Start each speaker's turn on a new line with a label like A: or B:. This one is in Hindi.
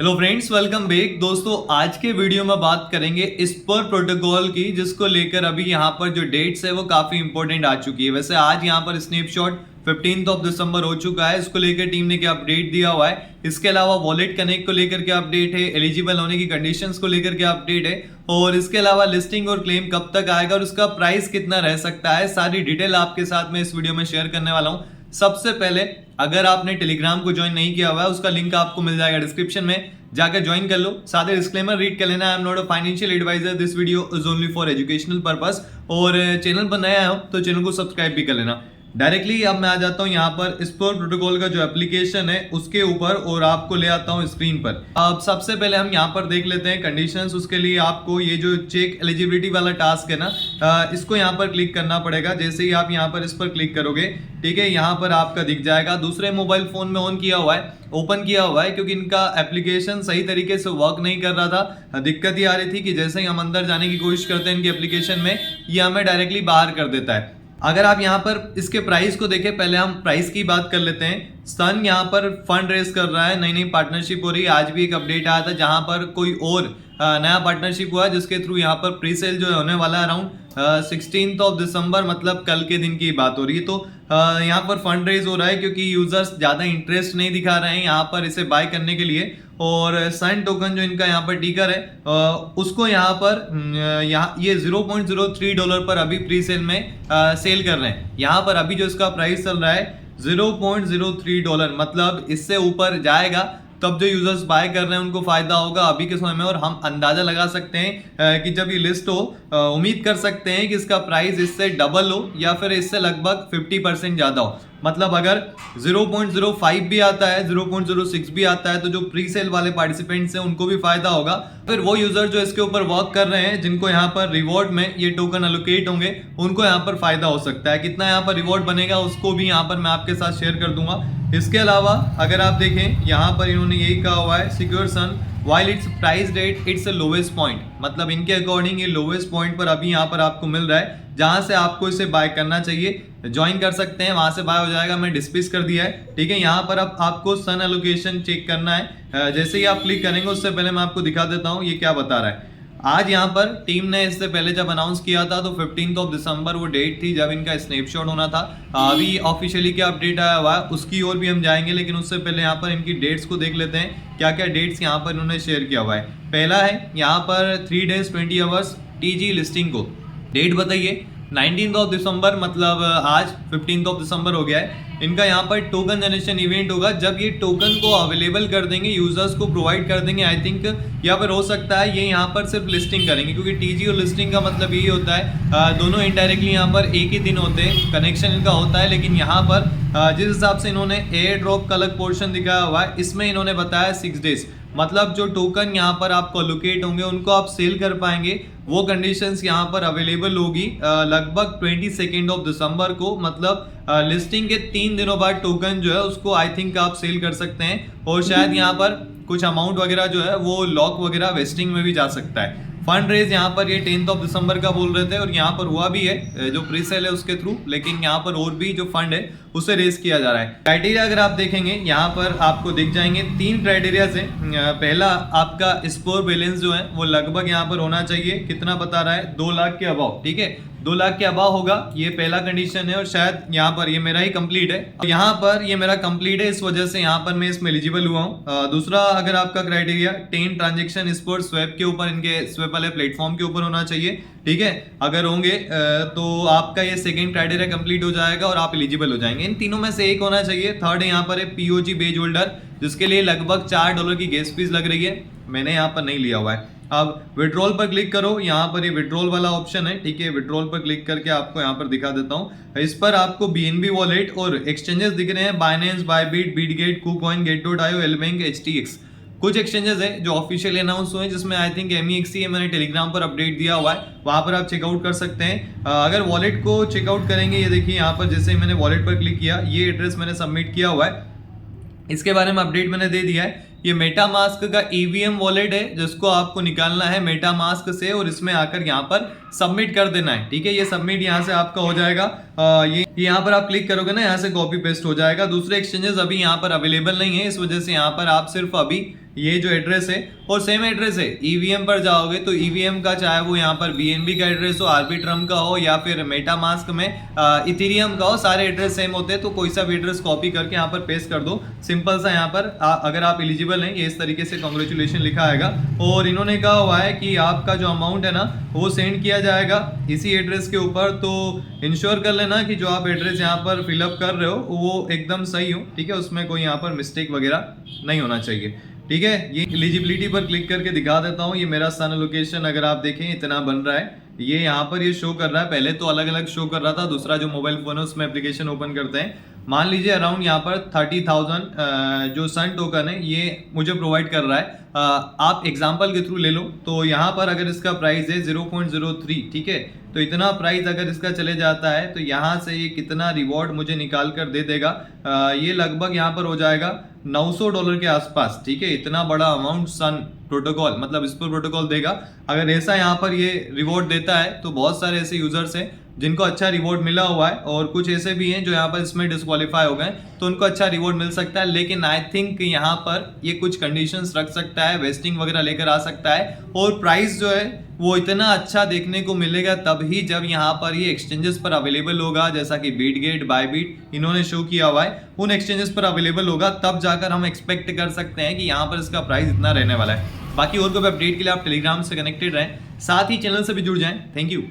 A: Hello friends, welcome back. दोस्तों, आज के वीडियो में बात करेंगे स्पर प्रोटोकॉल की, जिसको लेकर अभी यहाँ पर जो डेट्स है वो काफी इंपॉर्टेंट आ चुकी है। वैसे आज यहाँ पर स्नैपशॉट 15 दिसंबर हो चुका है। इसको लेकर टीम ने क्या अपडेट दिया हुआ है, इसके अलावा वॉलेट कनेक्ट को लेकर क्या अपडेट है, एलिजिबल होने की कंडीशंस को लेकर क्या अपडेट है, और इसके अलावा लिस्टिंग और क्लेम कब तक आएगा और उसका प्राइस कितना रह सकता है, सारी डिटेल आपके साथ में इस वीडियो में शेयर करने वाला हूँ। सबसे पहले, अगर आपने टेलीग्राम को ज्वाइन नहीं किया हुआ है, उसका लिंक आपको मिल जाएगा डिस्क्रिप्शन में, जाकर ज्वाइन कर लो। साथ ही डिस्क्लेमर रीड कर लेना, I am not a financial advisor, this video is only for educational purpose. और चैनल पर नया हो तो चैनल को सब्सक्राइब भी कर लेना। डायरेक्टली अब मैं आ जाता हूँ यहाँ पर स्पर प्रोटोकॉल का जो एप्लीकेशन है उसके ऊपर, और आपको ले आता हूँ स्क्रीन पर। अब सबसे पहले हम यहाँ पर देख लेते हैं कंडीशंस। उसके लिए आपको ये जो चेक एलिजिबिलिटी वाला टास्क है ना, इसको यहाँ पर क्लिक करना पड़ेगा। जैसे ही आप यहाँ पर इस पर क्लिक करोगे, ठीक है, यहाँ पर आपका दिख जाएगा। दूसरे मोबाइल फोन में ऑन किया हुआ है, ओपन किया हुआ है, क्योंकि इनका एप्लीकेशन सही तरीके से वर्क नहीं कर रहा था। दिक्कत ये आ रही थी कि जैसे ही हम अंदर जाने की कोशिश करते हैं इनके एप्लीकेशन में, ये हमें डायरेक्टली बाहर कर देता है। अगर आप यहाँ पर इसके प्राइस को देखें, पहले हम प्राइस की बात कर लेते हैं। सन यहाँ पर फंड रेस कर रहा है, नई नई पार्टनरशिप हो रही है। आज भी एक अपडेट आया था जहां पर कोई और नया पार्टनरशिप हुआ है, जिसके थ्रू यहाँ पर प्री सेल जो है होने वाला है अराउंड 16 दिसंबर, मतलब कल के दिन की बात हो रही है। तो यहाँ पर फंड रेज हो रहा है क्योंकि यूजर्स ज्यादा इंटरेस्ट नहीं दिखा रहे हैं यहाँ पर इसे बाय करने के लिए। और सन टोकन जो इनका यहाँ पर टिकर है, उसको यहाँ पर ये $0.03 पर अभी प्री सेल में सेल कर रहे हैं। यहाँ पर अभी जो इसका प्राइस चल रहा है $0.03, मतलब इससे ऊपर जाएगा तब जो यूजर्स बाय कर रहे हैं उनको फायदा होगा अभी के समय में। और हम अंदाजा लगा सकते हैं कि जब ये लिस्ट हो, उम्मीद कर सकते हैं कि इसका प्राइस इससे डबल हो या फिर इससे लगभग 50% ज्यादा हो। मतलब अगर 0.05 भी आता है, 0.06 भी आता है, तो जो प्री सेल वाले पार्टिसिपेंट्स हैं उनको भी फायदा होगा। फिर वो यूजर जो इसके ऊपर वर्क कर रहे हैं, जिनको यहाँ पर रिवॉर्ड में ये टोकन एलोकेट होंगे, उनको यहाँ पर फायदा हो सकता है। कितना यहाँ पर रिवॉर्ड बनेगा उसको भी यहाँ पर मैं आपके साथ शेयर कर दूंगा। इसके अलावा अगर आप देखें, यहाँ पर इन्होंने यही कहा हुआ है, secure sun while its price rate it's a lowest point, मतलब इनके अकॉर्डिंग ये लोवेस्ट पॉइंट पर अभी यहाँ पर आपको मिल रहा है, जहां से आपको इसे बाय करना चाहिए। ज्वाइन कर सकते हैं, वहां से बाय हो जाएगा। मैं डिस्प्लेस कर दिया है, ठीक है। यहाँ पर अब आपको सन एलोकेशन चेक करना है। जैसे ही आप क्लिक करेंगे, उससे पहले मैं आपको दिखा देता हूँ ये क्या बता रहा है। आज यहाँ पर टीम ने इससे पहले जब अनाउंस किया था तो 15 दिसंबर वो डेट थी जब इनका स्नैपशॉट होना था। अभी ऑफिशियली क्या अपडेट आया हुआ है उसकी ओर भी हम जाएंगे, लेकिन उससे पहले यहाँ पर इनकी डेट्स को देख लेते हैं, क्या क्या डेट्स यहाँ पर इन्होंने शेयर किया हुआ है। पहला है यहाँ पर 3 days 20 hours टीजी लिस्टिंग को डेट बताइए 19 दिसंबर, मतलब आज 15 दिसंबर हो गया है। इनका यहाँ पर टोकन जनरेशन इवेंट होगा, जब ये टोकन को अवेलेबल कर देंगे, यूजर्स को प्रोवाइड कर देंगे। आई थिंक या फिर हो सकता है ये यहाँ पर सिर्फ लिस्टिंग करेंगे, क्योंकि टीजी और लिस्टिंग का मतलब यही होता है, दोनों इनडायरेक्टली यहाँ पर एक ही दिन होते हैं, कनेक्शन इनका होता है। लेकिन यहाँ पर जिस हिसाब से इन्होंने एयर ड्रॉप का अलग पोर्शन दिखाया हुआ है, इसमें इन्होंने बताया 6 days, मतलब जो टोकन यहाँ पर आपको एलोकेट होंगे उनको आप सेल कर पाएंगे। वो कंडीशंस यहाँ पर अवेलेबल होगी लगभग 22 दिसंबर को, मतलब लिस्टिंग के 3 दिनों बाद टोकन जो है उसको आई थिंक आप सेल कर सकते हैं। और शायद यहाँ पर कुछ अमाउंट वगैरह जो है वो लॉक वगैरह वेस्टिंग में भी जा सकता है। फंड रेज यहाँ पर ये 10 दिसंबर का बोल रहे थे, और यहाँ पर हुआ भी है जो प्री सेल है उसके थ्रू, लेकिन यहाँ पर और भी जो फंड है उसे रेज किया जा रहा है। क्राइटेरिया अगर आप देखेंगे यहाँ पर आपको दिख जाएंगे 3 क्राइटेरिया है। पहला, आपका स्कोर बैलेंस जो है वो लगभग यहाँ पर होना चाहिए, कितना बता रहा है, 2 लाख के अबाव, ठीक है, 2 लाख के अबाव होगा, ये पहला कंडीशन है। और शायद यहाँ पर ये मेरा ही कंप्लीट है, यहाँ पर ये मेरा कंप्लीट है, इस वजह से यहाँ पर मैं इसमें एलिजिबल हुआ हूँ। दूसरा, अगर आपका क्राइटेरिया 10 ट्रांजेक्शन स्पोर्ट स्वैप के ऊपर, इनके स्वैप वाले प्लेटफॉर्म के ऊपर होना चाहिए, ठीक है। अगर होंगे तो आपका ये सेकंड क्राइटेरिया कंप्लीट हो जाएगा और आप एलिजिबल हो जाएंगे। इन तीनों में से एक होना चाहिए। थर्ड यहाँ पर है पीओजी बेज होल्डर, जिसके लिए लगभग $4 की गैस फीस लग रही है, मैंने यहाँ पर नहीं लिया हुआ है। अब विड्रॉल पर क्लिक करो, यहाँ पर ये विड्रॉल वाला ऑप्शन है, ठीक है। विड्रॉल पर क्लिक करके आपको यहाँ पर दिखा देता हूँ। इस पर आपको बीएनबी वॉलेट और एक्सचेंजेस दिख रहे हैं, Binance, Bybit, Bitget, KuCoin, Get.io, एलबैंक, HTX। कुछ एक्सचेंजेस है जो ऑफिशियली अनाउंस हुए हैं, जिसमें आई थिंक MEXC है, मैंने टेलीग्राम पर अपडेट दिया हुआ है, वहां पर आप चेकआउट कर सकते हैं। अगर वॉलेट को चेकआउट करेंगे, ये देखिए यहाँ पर जैसे ही मैंने वॉलेट पर क्लिक किया, ये एड्रेस मैंने सबमिट किया हुआ है, इसके बारे में अपडेट मैंने दे दिया है। ये मेटामास्क का EVM वॉलेट है, जिसको आपको निकालना है मेटामास्क से और इसमें आकर यहाँ पर सबमिट कर देना है, ठीक है। ये सबमिट यहाँ से आपका हो जाएगा। ये यहाँ पर आप क्लिक करोगे ना, यहाँ से कॉपी पेस्ट हो जाएगा। दूसरे एक्सचेंजेस अभी यहाँ पर अवेलेबल नहीं है, इस वजह से यहाँ पर आप सिर्फ अभी ये जो एड्रेस है और सेम एड्रेस है। ईवीएम पर जाओगे तो ईवीएम का चाहे वो यहाँ पर बीएनबी का एड्रेस हो, आर्बिट्रम का हो या फिर मेटामास्क में इथेरियम का हो, सारे एड्रेस सेम होते हैं। तो कोई सा भी एड्रेस कॉपी करके यहाँ पर पेस्ट कर दो, सिंपल सा। यहाँ पर अगर आप एलिजिबल हैं, ये इस तरीके से कांग्रेचुलेशन लिखा आएगा और इन्होंने कहा हुआ है कि आपका जो अमाउंट है ना वो सेंड किया जाएगा इसी एड्रेस के ऊपर। तो इंश्योर कर लेना कि जो आप एड्रेस यहाँ पर फिलअप कर रहे हो वो एकदम सही हो, ठीक है, उसमें कोई यहाँ पर मिस्टेक वगैरह नहीं होना चाहिए, ठीक है। ये एलिजिबिलिटी पर क्लिक करके दिखा देता हूँ। ये मेरा सन लोकेशन अगर आप देखें इतना बन रहा है, ये यहाँ पर ये शो कर रहा है। पहले तो अलग अलग शो कर रहा था, दूसरा जो मोबाइल फोन है उसमें एप्लीकेशन ओपन करते हैं, मान लीजिए अराउंड यहाँ पर 30,000 जो सन टोकन है ये मुझे प्रोवाइड कर रहा है। आप एग्जाम्पल के थ्रू ले लो तो यहाँ पर अगर इसका प्राइस है 0.03, ठीक है, तो इतना प्राइस अगर इसका चले जाता है तो यहाँ से ये कितना रिवॉर्ड मुझे निकाल कर दे देगा। ये लगभग यहाँ पर हो जाएगा $900 के आसपास, ठीक है। इतना बड़ा अमाउंट सन प्रोटोकॉल मतलब इस पर प्रोटोकॉल देगा। अगर ऐसा यहाँ पर ये रिवॉर्ड देता है तो बहुत सारे ऐसे यूजर्स हैं जिनको अच्छा रिवॉर्ड मिला हुआ है और कुछ ऐसे भी हैं जो यहाँ पर इसमें डिस्क्वालीफाई हो गए, तो उनको अच्छा रिवॉर्ड मिल सकता है। लेकिन आई थिंक यहाँ पर ये कुछ कंडीशंस रख सकता है, वेस्टिंग वगैरह लेकर आ सकता है और प्राइस जो है वो इतना अच्छा देखने को मिलेगा तभी जब यहाँ पर ये एक्सचेंजेस पर अवेलेबल होगा, जैसा कि बीटगेट, बायबीट इन्होंने शो किया हुआ है, उन एक्सचेंजेस पर अवेलेबल होगा, तब जाकर हम एक्सपेक्ट कर सकते हैं कि यहाँ पर इसका प्राइस इतना रहने वाला है। बाकी और कोई अपडेट के लिए आप टेलीग्राम से कनेक्टेड रहें, साथ ही चैनल से भी जुड़ जाएं। Thank you.